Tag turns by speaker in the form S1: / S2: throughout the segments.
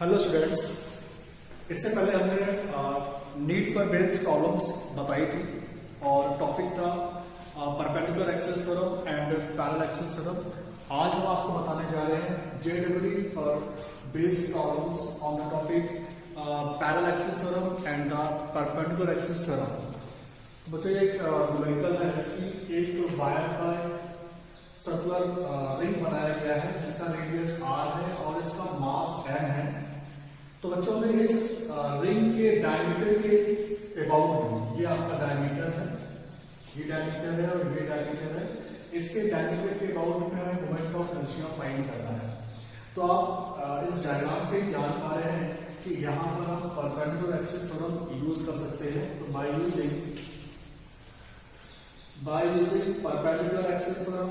S1: Hello students, इससे पहले हमने नीट पर बेस्ड प्रॉब्लम्स बताई थी और टॉपिक था perpendicular axis theorem and parallel axis theorem. आज हम आपको बताने जा रहे हैं जेडब्ल्यूडी पर based problems on the topic parallel axis theorem and the perpendicular axis theorem. बच्चों, एक न्यूमेरिकल है कि एक वायर का सर्कुलर रिंग बनाया गया है जिसका रेडियस r है और इसका मास m है। तो बच्चों में इस रिंग के डायमीटर के अबाउट में, ये आपका डायमीटर है, ये डायमीटर है और ये डायमीटर है, इसके डायमीटर के अबाउट में हमें मोमेंट ऑफ इनर्शिया फाइंड करना है। तो आप इस डायग्राम से जान पा रहे हैं कि यहाँ पर हम परपेंडिकुलर एक्सिस थ्योरम यूज कर सकते हैं। तो by using perpendicular axis theorem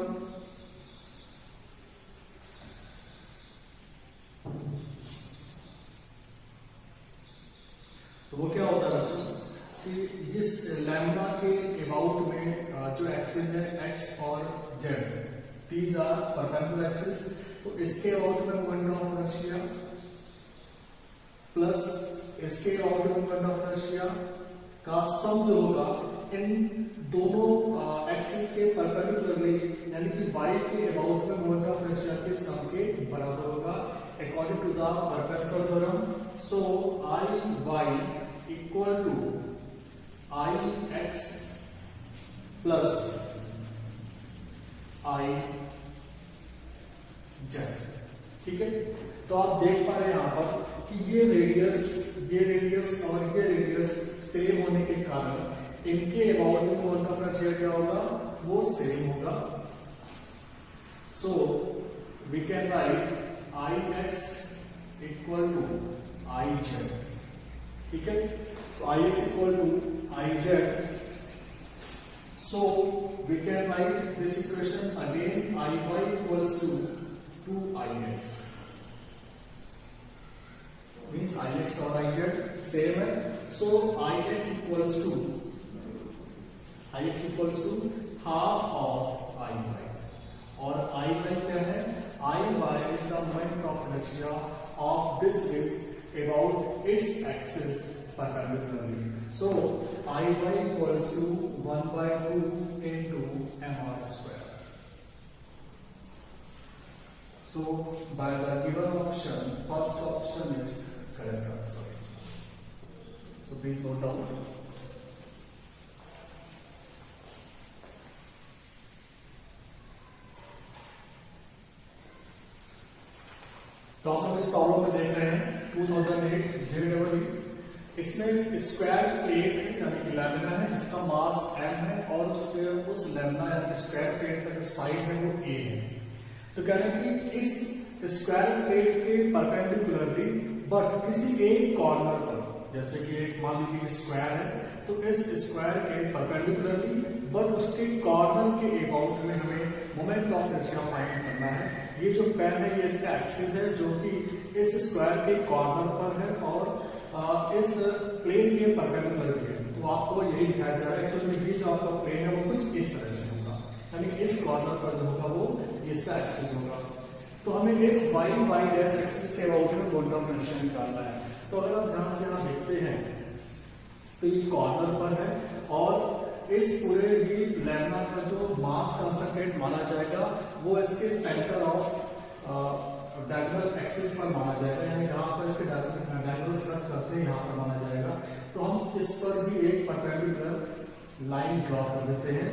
S1: तो वो क्या होता है बच्चों कि इस लैम्डा के अबाउट में जो एक्सिस है x और z, these are perpendicular axis. तो इसके अबाउट में मोमेंट ऑफ इनर्शिया प्लस इसके अबाउट में मोमेंट ऑफ इनर्शिया का सम जो होगा इन दोनों एक्सिस के परपेंडिकुलरली, यानी कि y के अबाउट में मोमेंट ऑफ इनर्शिया के सम के बराबर होगा according to the perpendicular theorem. So Iy equal to Ix plus Iz। ठीक है, तो आप देख पा रहे हैं यहां पर कि ये रेडियस और ये रेडियस सेम होने के कारण इनके अबाउट में मोमेंट ऑफ इनर्शिया क्या होगा, वो सेम होगा। So we can write Ix equal to Iz। ठीक है, तो Ix equal to Iz। So we can write this equation again, Iy equals to 2Ix, means Ix और Iz सेम है। So Ix equals to half of Iy, और Iy क्या है, Iy is the moment of inertia of this ring about its axis perpendicularly. So Iy equals to 1/2 into mr square. So by the given option, first option is correct answer. So please note down. तो हम इस problem में देख रहे हैं 2008 जेडब्ल्यूडी। इसमें square plate यानी कि लैमिना है जिसका मास m है और उस लैमिना यानी स्क्वायर प्लेट का जो साइड है वो a है। तो कह रहे हैं कि इस स्क्वायर प्लेट के परपेंडिकुलरली बट किसी एक कॉर्नर पर, जैसे कि एक मान लीजिए स्क्वायर है, तो इस स्क्वायर के परपेंडिकुलरली बट उसके कॉर्नर के अबाउट में हमें मोमेंट ऑफ इनर्शिया फाइंड करना है। ये जो पेन है ये इसका एक्सिस है जो कि इस स्क्वायर के कॉर्नर पर है और इस प्लेन के परपेंडिकुलर है। तो आपको यही दिखाया जा रहा है कि ये जो आपका प्लेन है वो कुछ इस तरह से होगा, यानी इस कॉर्नर पर जो होगा वो इसका एक्सिस होगा। तो हमें इस y डैश एक्सिस के अबाउट में मोमेंट ऑफ इनर्शिया निकालना है। तो अगर आप ध्यान से यहाँ देखते हैं तो ये कॉर्नर पर है और इस पूरे ही लैम्डा का जो मास कंसंट्रेट माना जाएगा वो इसके सेंटर ऑफ डायगोनल एक्सिस पर माना जाएगा, यानी जहां पर इसके डायगोनल कट करते हैं यहां पर माना जाएगा। तो हम इस पर भी एक परपेंडिकुलर लाइन ड्रॉ कर देते हैं।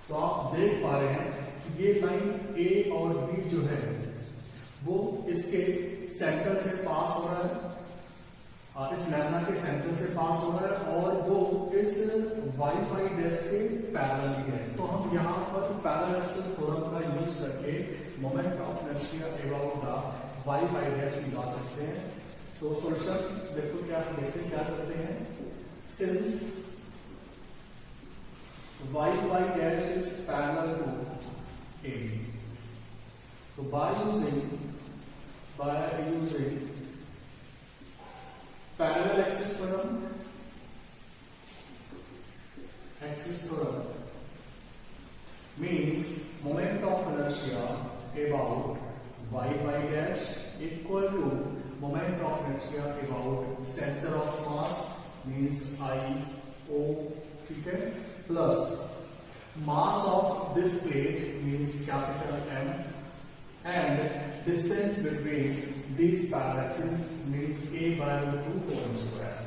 S1: तो आप देख पा रहे हैं कि ये लाइन A और B जो है वो इसके सेंटर से पास हो रहा है, इस लैम्डा के सेंटर से पास हो रहा है और वो इस y डैश के पैरेलल है। तो हम यहाँ पर पैरेलल एक्सिस थ्योरम का यूज करके moment of inertia about the y dash निकाल सकते हैं। तो सॉल्यूशन देखो क्या करते हैं, since y dash is parallel to AB, तो by using parallel axis theorem means means moment of inertia about y by dash equal to moment of inertia about center of mass means I O, ठीक है, plus mass of this plate means capital M and distance between these parallaxes means A by root 2 whole square.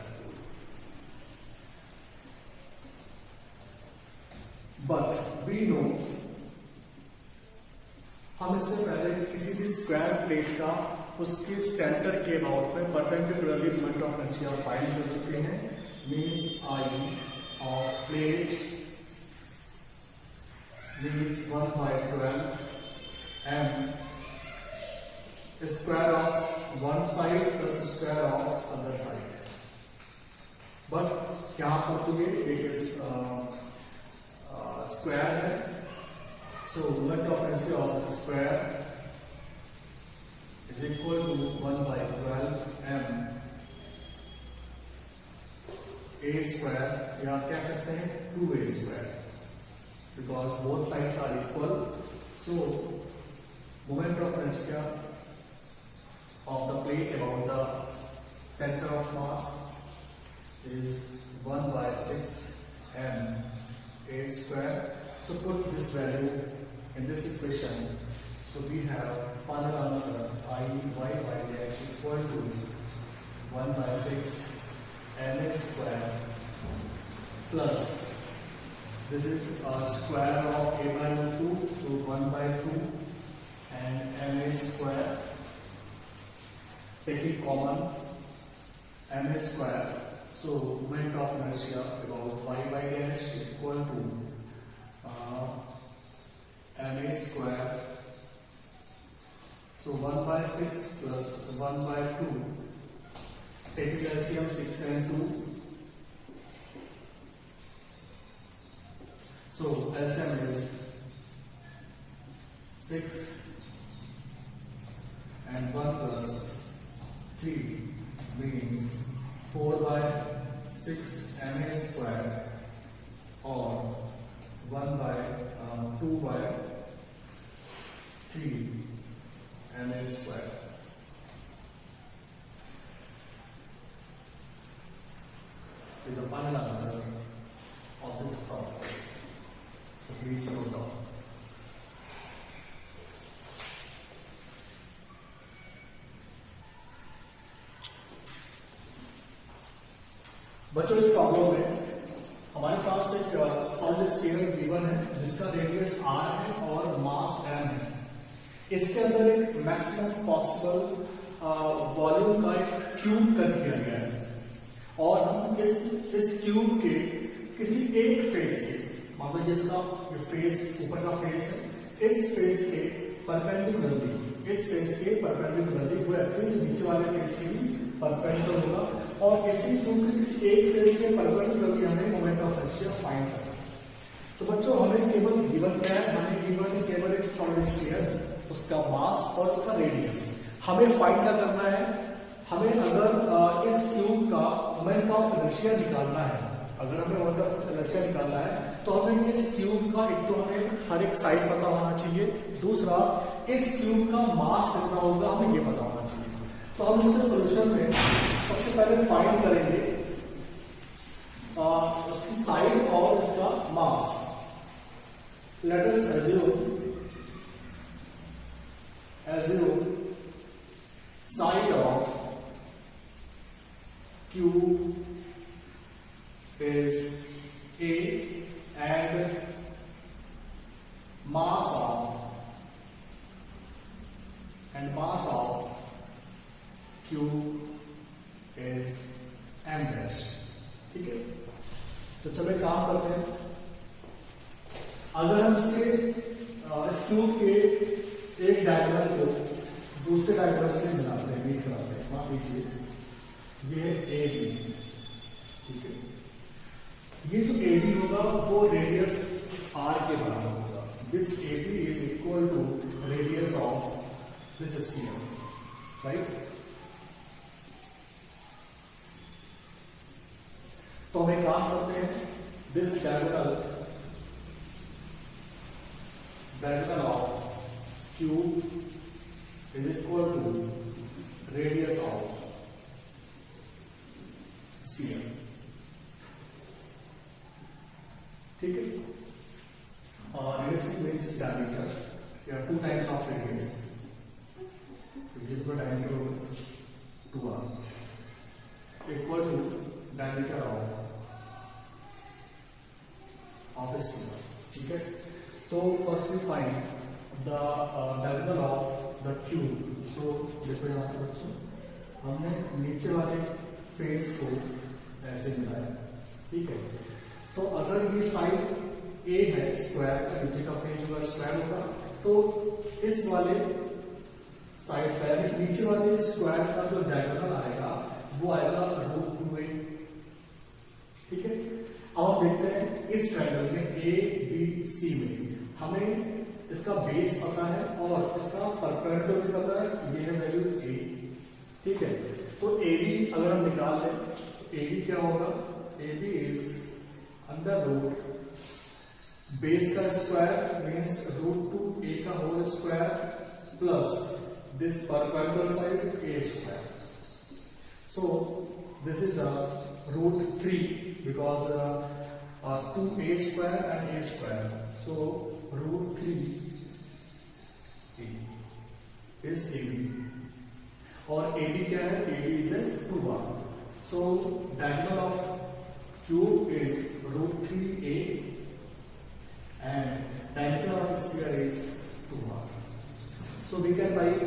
S1: But we know हम इससे पहले किसी भी square plate का उसके centre के अबाउट में perpendicularly moment of inertia find कर चुके हैं. Means I of plate means 1 by 12 m square of one side plus square of other side. But क्या आप करोगे, एक स्क्वायर है, so moment of inertia of the square is equal to 1 by 12 m a square, या आप कह सकते हैं 2a square because both sides are equal. So moment of inertia of the plate about the center of mass is 1 by 6 m a square. So put this value in this equation. So we have final answer I y by dash equal to 1 by 6 m a square plus this is a square of a by root 2, so 1 by 2 and m a square, taking common m a square, so moment of inertia about y by dash equal to m a square, so 1 by 6 plus 1 by 2, taking LCM 6 and 2. So LCM is 6 and 1 plus 3 means 4 by 6 m a square or 1 by 2 by 3 m a square. Is the final answer of this problem. So please note down. बच्चों, इस problem में हमारे पास एक solid sphere given है जिसका radius r है और मास m है. इसके अंदर एक मैक्सिमम पॉसिबल वॉल्यूम का एक क्यूब कर दिया गया है और हम इस क्यूब के किसी एक फेस के, मतलब जिसका फेस ऊपर का फेस है, इस फेस के परपेंडिकुलरली, इस फेस के परपेंडिकुलरली वो एक्सिस नीचे वाले फेस के भी परपेंडिकुलर होगा और इसी क्यूब के किसी एक फेस के परपेंडिकुलरली हमें मोमेंट ऑफ इनर्शिया फाइंड करना है. तो बच्चों, हमें केवल गिवन क्या है, हमें गिवन केवल एक सॉलिड स्फीयर, उसका मास और उसका रेडियस हमें फाइंड करना है. हमें अगर इस क्यूब का मोमेंट ऑफ इनर्शिया निकालना है, अगर हमें मोमेंट ऑफ इनर्शिया निकालना है तो हमें इस क्यूब का एक तो हमें हर एक साइड पता होना चाहिए, दूसरा इस क्यूब का मास कितना होगा हमें ये पता होना चाहिए. तो हम इसके सॉल्यूशन में सबसे पहले फाइंड करेंगे इसकी साइड और इसका mass. Let us assume side of cube is A and mass of cube is m dash. ठीक है, तो चलो काम करते हैं. अगर हम इस क्यूब के एक डायगोनल को दूसरे डायगोनल से मिलाते हैं, मीट कराते हैं, वहां पीछे ये ए बी. ठीक है, ये जो ए बी होगा वो रेडियस आर के बराबर होगा. This A B is equal to radius of this sphere, right. तो हम एक काम करते हैं, this diagonal diagonal of cube is equal to radius of sphere. ठीक है, radius means diameter. You have two types of radius. तो ये तो diameter होगा 2r equal to diameter of sphere. ठीक है, तो first we find the diagonal of the cube. So देखो यहाँ पे बच्चों, हमने नीचे वाले फेस को ऐसे मिलाया. ठीक है, तो अगर ये साइड A है स्क्वायर का, नीचे का फेस होगा स्क्वायर होगा, तो इस वाले साइड पर नीचे वाले स्क्वायर का जो डायगोनल आएगा वो आएगा √2a. ठीक है, अब हम देखते हैं इस ट्रायंगल में ए बी सी में हमें इसका बेस पता है और इसका परपेंडिकुलर भी पता है, ये है वैल्यू a. ठीक है, तो ए बी अगर हम निकाल लें तो ए बी क्या होगा, A B is under root base का स्क्वायर मीन्स √2a का whole square plus this perpendicular side a square. So this is √3 because 2a square and a square. So √3 is AB. और AB क्या है? AB is a 2r. So diagonal of cube is √3a and diameter of sphere is 2r. So we can write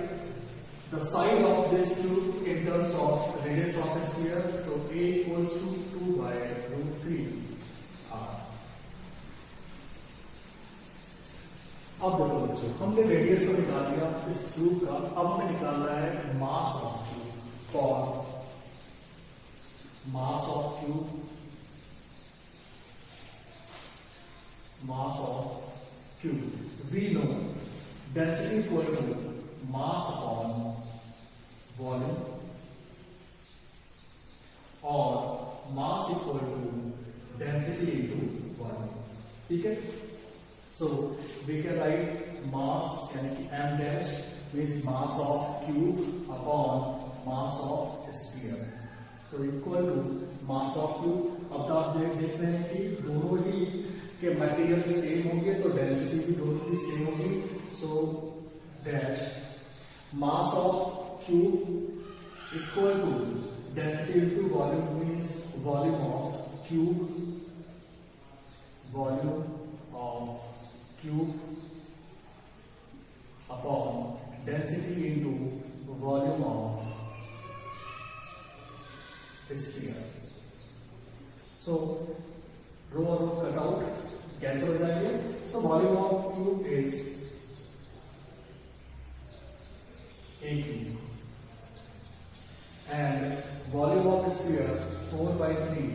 S1: the side of this cube in terms of radius of a sphere. So a equals to 2 by √3r. अब देखो बच्चों, हमने radius को निकाल लिया इस cube का, अब हमें निकालना है मास of cube. For mass of cube, mass of cube, we know density equal to mass upon volume or mass equal to density into volume. ठीक है, so we can write mass यानी कि m dash means mass of cube upon mass of sphere. So equal to mass of cube. अब आप देख रहे हैं कि दोनों ही के मटेरियल सेम होंगे तो डेंसिटी भी दोनों की सेम होगी. So dash mass of cube equal to density into volume means volume of cube, volume of cube upon density into volume of sphere. So rho और रो कट आउट कैंसिल हो जाएंगे. So volume of cube is a cube and volume of sphere 4/3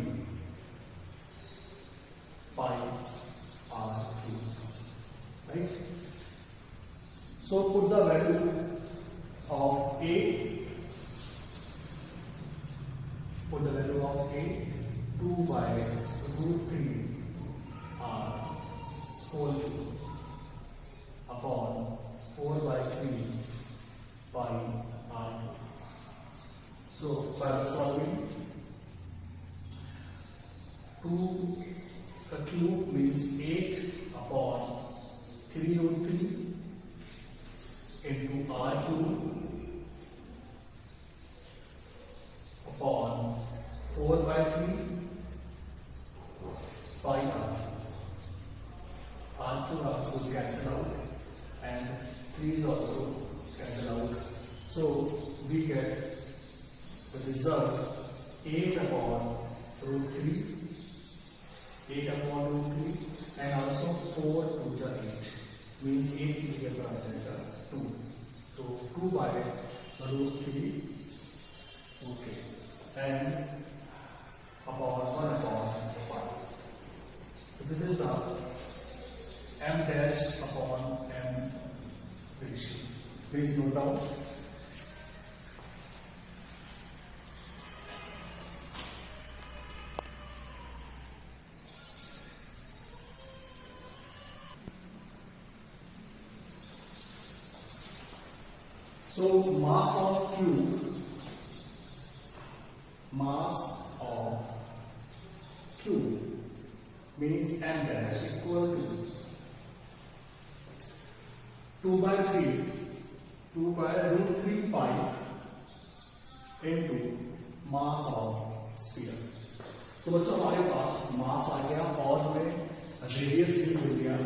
S1: pi r cube. Right? So put the value of a, put the value of a 2 by √3 r whole cube upon 4/3 pi r. So by solving 2 का cube means 8 upon 3√3 into r cube upon 4/3 pi r. R cube will cancel out and 3 is also cancel out. So we get the result 8 upon √3, 8 upon √3 and also 4 to the 8 means 8 to the other center 2. So 2 by √3, okay, and upon 1 upon 5. So this is the m dash upon m ratio. Please note down. So mass of Q means m dash equal to 2 by root 3 pi into mass of sphere। तो बच्चों हमारे पास मास आ गया और हमें radius भी मिल गया।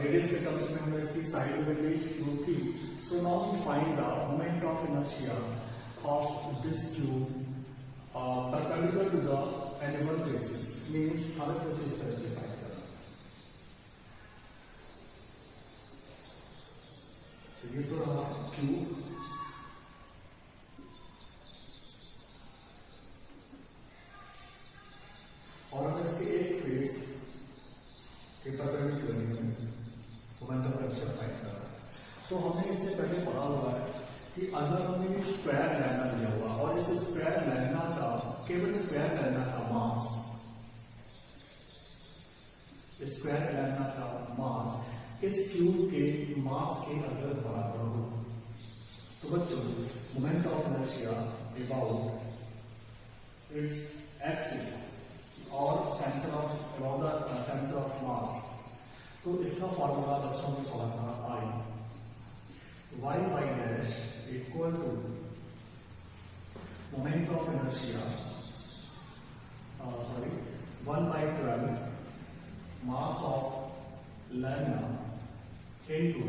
S1: Radius के terms में हमें इसकी साइड मिल गई क्यूब की। So now we find the moment of inertia of this tube perpendicular to the animal faces. Means हमें कुछ इस तरह से फाइंड करना। तो ये तो रहा क्यूब, और हम इसके एक फेस के perpendicular moment of inertia find करना। तो हमने इससे पहले पढ़ा हुआ है कि अगर हमने स्क्वायर लैम्डा लिया हुआ और इस स्क्वायर लैम्डा का केवल स्क्वायर लैम्डा का मास इस क्यूब के मास के अगर बराबर हो तो बच्चों moment of inertia about its axis और सेंटर ऑफ मास। तो इसका फॉर्मूला बच्चों में पढ़ा था आई y by dash equal to moment of inertia 1 by 12 mass of lambda into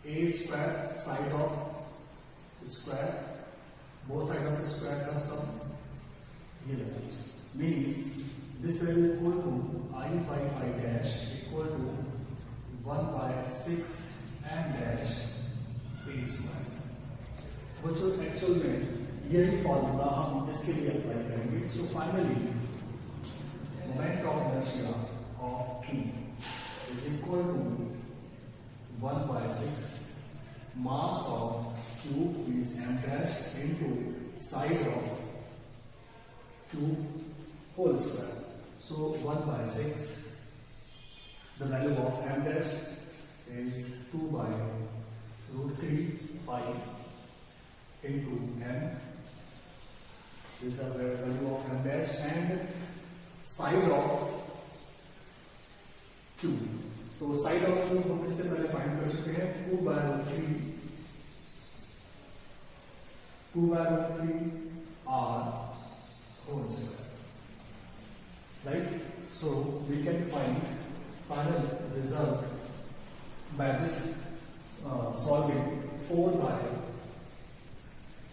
S1: a square side of square, both side of the square का sum। ये means this value equal to I by I dash equal to 1 by 6 m dash a square। बच्चों actual में यही formula हम इसके लिए apply करेंगे। So finally moment of inertia of Q is equal to 1 by 6 mass of cube means m dash into side of cube whole square. So 1 by 6 the value of m dash is 2 by root 3 pi into m. This is the value of m dash and side of cube। तो side of cube हम इससे पहले find कर चुके हैं 2 by root 3 r whole square, right? So we can find final result by this solving 4 by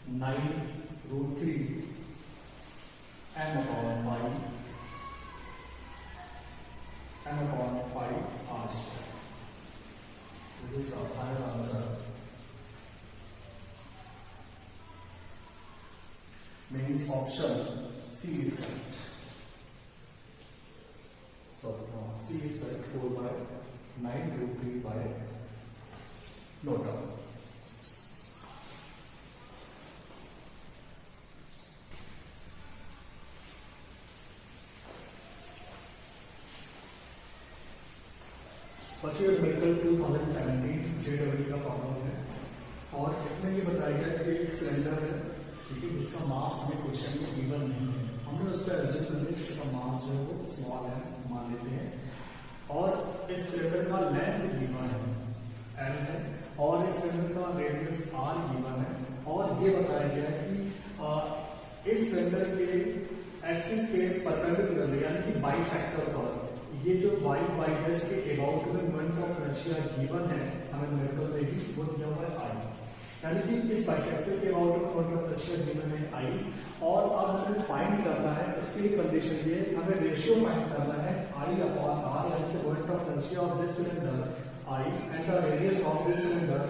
S1: 9 root 3 m upon pi r square। This is the final answer। Means option C is correct। So C is correct। 4 by 9 root 3 by no doubt। बच्चों medical 2017 JEE का problem है और इसमें ये बताया गया कि एक सिलेंडर है, ठीक है, जिसका मास हमें क्वेश्चन में गिवन नहीं है। हमने उस पर एज्यूम कर लिया इसका मास जो है वो स्मॉल है मान लेते हैं, और इस सिलेंडर का लेंथ गिवन है L है और इस सिलेंडर का रेडियस R गिवन है, और ये बताया गया है कि इस सिलेंडर के एक्सिस के परपेंडिकुलर यानी कि बाइसेक्टर पर ये जो y by s के अबाउट में मोमेंट ऑफ इनर्शिया गिवन है हमें न्यूमेरिकल देगी वो दिया हुआ है I, यानी कि इस बाइसेक्टर के अबाउट में मोमेंट ऑफ इनर्शिया गिवन है I, और अब हमें फाइंड करना है उसके लिए कंडीशन ये हमें रेशियो फाइंड करना है I upon R यानी कि moment of inertia of this cylinder I and the radius of this cylinder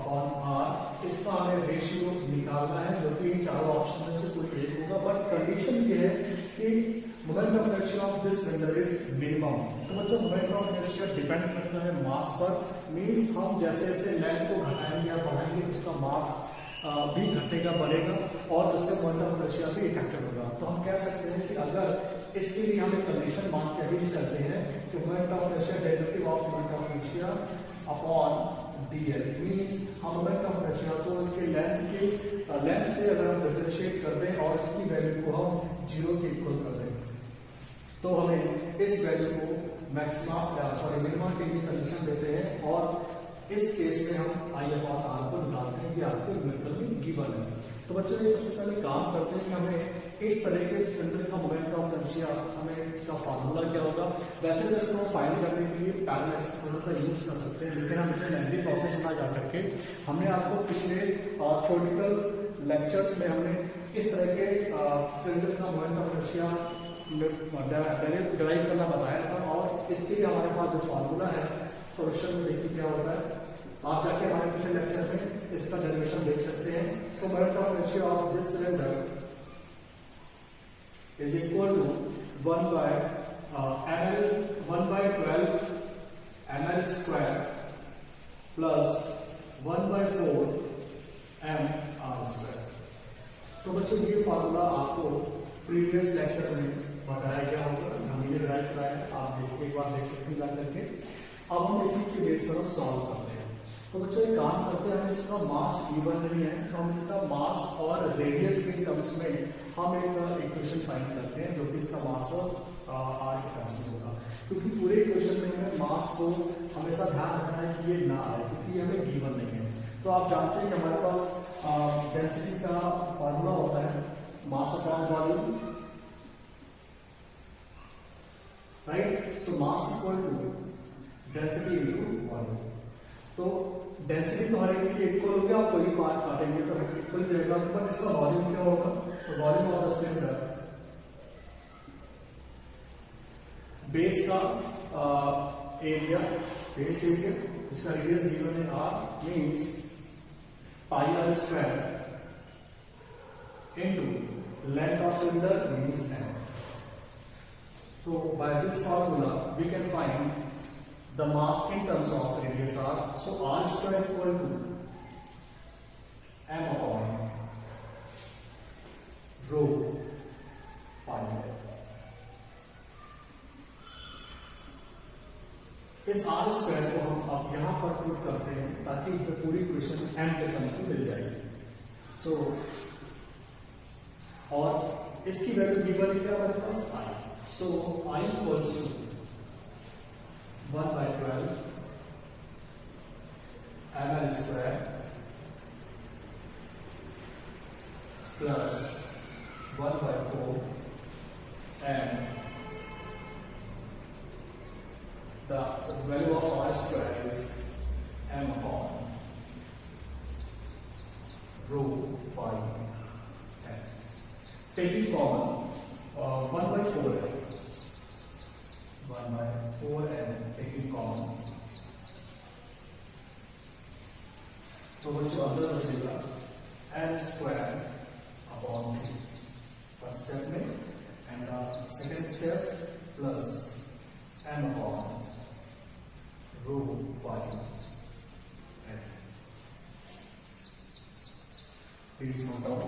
S1: upon R। इसका हमें रेशियो निकालना है जो कि चारों ऑप्शन में से कोई एक होगा, बट कंडीशन ये है कि moment of inertia of this cylinder is minimum. तो बच्चों मोमेंट ऑफ इनर्शिया डिपेंड करता है मास पर, मींस हम जैसे जैसे लेंथ को घटाएंगे या बढ़ाएंगे उसका मास भी घटेगा बढ़ेगा और उससे मोमेंट ऑफ इनर्शिया भी इफेक्टेड होगा। तो हम कह सकते हैं कि अगर इसके लिए हम एक कंडीशन मान के यूज करते हैं कि moment of inertia derivative of moment of inertia upon dl means हम मोमेंट ऑफ इनर्शिया को इसके लेंथ से अगर हम डिफरेंशिएट कर दें और इसकी वैल्यू को हम 0 के इक्वल कर दें तो हमें इस वैल्यू को मैक्सिमम मिनिमम के लिए कंडीशन देते हैं और इस केस में हम I/R को निकालते हैं कि आपके न्यूमेरिकल में गिवन है। तो बच्चों ये सबसे पहले काम करते हैं कि हमें इस तरह के सिलेंडर का मोमेंट ऑफ इनर्शिया हमें इसका फार्मूला क्या होगा। वैसे तो इसको फाइंड करने के लिए पैरेलल थोड़ा सा यूज कर सकते हैं लेकिन हम इसे लेंथी प्रोसेस ना जा करके हमने आपको पिछले थ्योरेटिकल लेक्चर्स में हमने इस तरह के सिलेंडर का मोमेंट ऑफ इनर्शिया डिराइव करना बताया था और इसके लिए हमारे पास जो फार्मूला है सॉल्यूशन में देखिए क्या होता है। आप जाके हमारे पिछले लेक्चर में इसका डेरिवेशन देख सकते हैं। सो moment of inertia of this cylinder is equal to 1 by 12 ml square plus 1 by 4 m r square। तो बच्चों ये फार्मूला आपको प्रीवियस लेक्चर में बताया गया होगा, हमने डिराइव कराया, आप एक बार देख सकते हैं करके। अब हम इसी के बेस पर सॉल्व करते हैं। तो बच्चों एक काम करते हैं, हम इसका मास गिवन नहीं है तो हम इसका मास और रेडियस के टर्म्स में हम एक इक्वेशन फाइंड करते हैं जो कि इसका मास और आर के टर्म्स में होगा, क्योंकि पूरे इक्वेशन में हमें मास को हमेशा ध्यान रखना है कि ये ना आए क्योंकि ये हमें गिवन नहीं है। तो आप जानते हैं कि हमारे पास डेंसिटी का फॉर्मूला होता है mass upon volume, right. So mass equal to density into volume. तो डेंसिटी तो हर एक के इक्वल हो गया, आप कोई पार्ट काटेंगे तो इक्वल रहेगा, बट इसका वॉल्यूम क्या होगा। सो volume of the cylinder base का एरिया, बेस एरिया जिसका रेडियस गिवन है r means pi r square into length of cylinder means m। So by this formula we can find the mass in terms of radius r. So r square equal to m upon rho pi l। इस r square को हम अब यहां पर put करते हैं ताकि पूरी इक्वेशन m के टर्म्स में मिल जाएगी। सो और इसकी वैल्यू गिवन क्या हमारे पास I। So I equals to 1 by 12 ml square plus 1 by 4 and the value of r square is m upon rho pi l। Taking common 1 by 4 है, 1 by 4 and taking common, तो बच्चों अंदर बचेगा n square upon 3 first step में and second step plus m upon rho pi l। Please note down.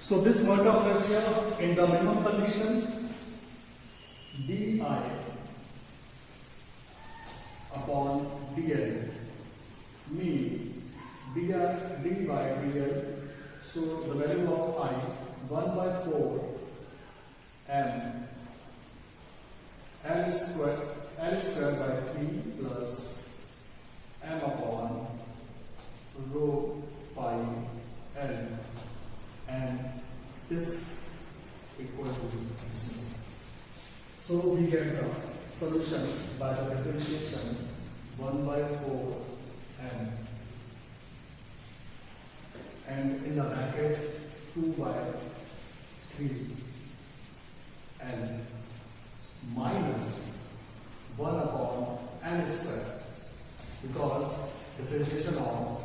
S1: So this moment of inertia in the minimum condition di upon dl mean d by dl. So the value of I 1 by 4 m l square by 3 plus m upon rho pi l and this equal to 0. So we get the solution by the differentiation 1 by 4 m and in the bracket 2 by 3 l minus 1 upon l square because differentiation of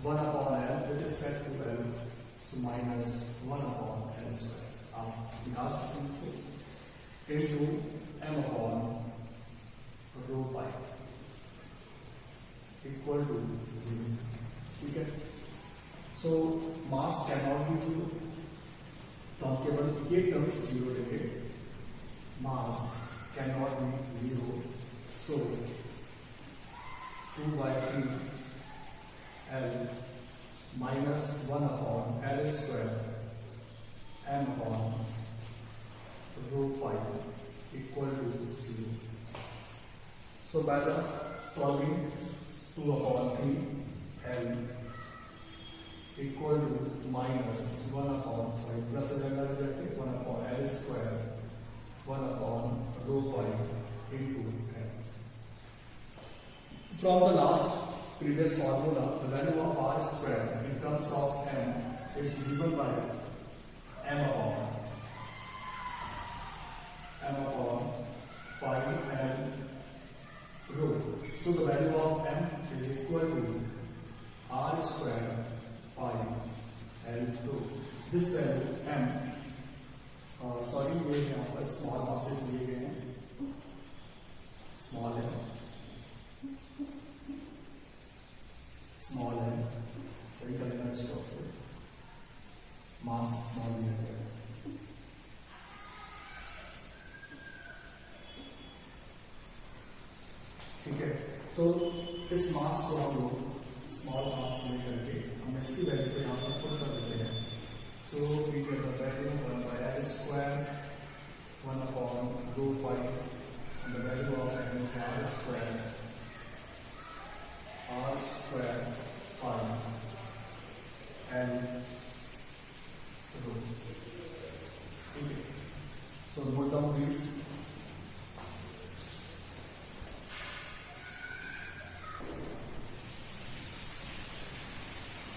S1: 1 upon l with respect to l, so minus 1 upon l square. आप निकाल सकते हैं इसको into m upon rho pi equal to 0. ठीक है। So mass cannot be 0 तो हम केवल ये टर्म्स जीरो लेंगे, मास can not be zero, so 2/3 L minus 1 upon L square m upon rho phi equal to 0. So by the solving 2 upon 3 L equal to minus 1 upon, sorry, plus 1 upon L square 1 upon rho pi into M. From the last previous formula, the value of R square in terms of M is given by M upon pi L rho. So the value of M is equal to R square pi L rho. This value M, sorry ये यहाँ पर small masses लिए गए हैं, small है, small है, सही करेगा स्टॉप पे, मास स्मॉल दिया गया है। ठीक है, तो इस मास को हम लोग स्मॉल मास ले करके हम इसकी वैल्यू को यहाँ पर पुट कर देते हैं। So we get the value 1/L square 1 upon rho pi and the value of M is R square pi L rho. Okay. So note down these.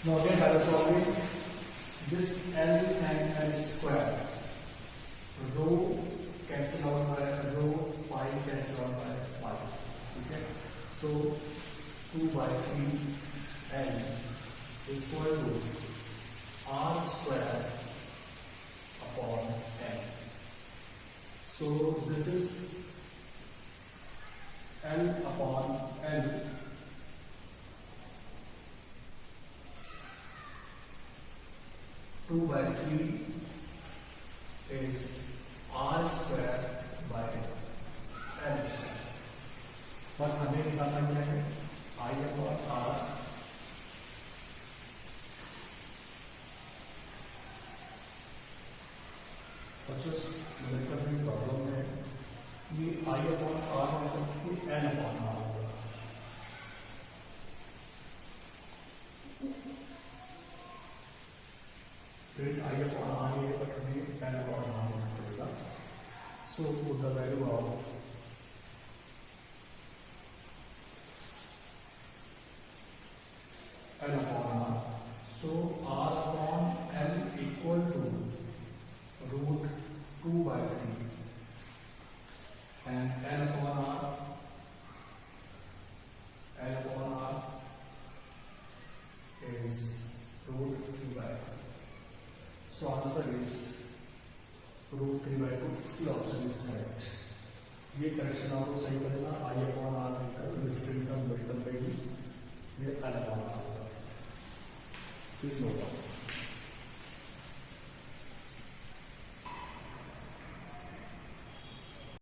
S1: Now again by the solving this L and L square, rho cancel out by rho, pi cancel out by pi. Okay. So 2/3 L equal to R square upon M. So this is L upon L. Two by three is R square by L square. और हमें निकालना क्या है? I upon R problem है ये I upon R मतलब कि N upon R होगा। फिर I upon R ये पर हमें N upon R होना पड़ेगा। So the value of L upon R. So R upon L equal to root 2/3 and L upon R is root 3/2. So answer is root 3/2. C option is correct. ये correction आपको सही करेगा। I upon R लिखकर describe term button पे ही ये L upon R होगा। Please note down.